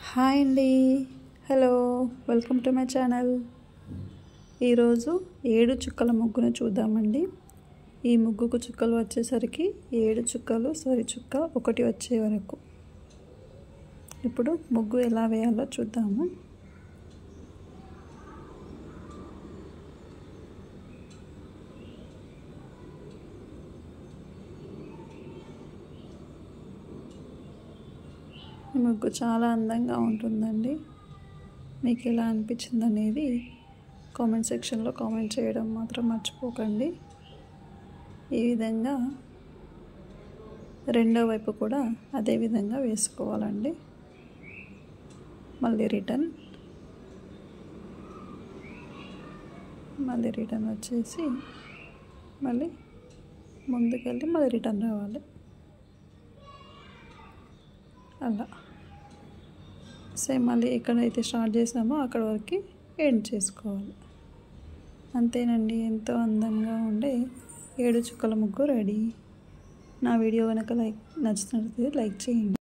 Hi అండి, hello, welcome to my channel. ఈరోజు 7 చుక్కల ముగ్గును చూద్దామండి. ఈ ముగ్గుకు చుక్కలు వచ్చేసరికి 7 చుక్కలు సరి చుక్క ఒకటి వచ్చే వరకు. ఇప్పుడు ముగ్గు ఎలా వేయాలో చూద్దాము. ఈ ముగ్గు చాలా అందంగా ఉంటుందండి. మీకు ఎలా అనిపించింది అనేది కామెంట్ సెక్షన్లో కామెంట్ చేయడం మాత్రం మర్చిపోకండి. ఈ విధంగా రెండో వైపు కూడా అదే విధంగా వేసుకోవాలండి. మళ్ళీ రిటర్న్ వచ్చేసి మళ్ళీ ముందుకెళ్ళి మళ్ళీ రిటర్న్ రావాలి. అలా సేమ్ మళ్ళీ ఎక్కడైతే స్టార్ట్ చేసామో అక్కడ వరకు ఎండ్ చేసుకోవాలి. అంతేనండి, ఎంతో అందంగా ఉండే 7 చుక్కల ముగ్గు రెడీ. నా వీడియో కనుక నచ్చినట్లయితే లైక్ చేయండి.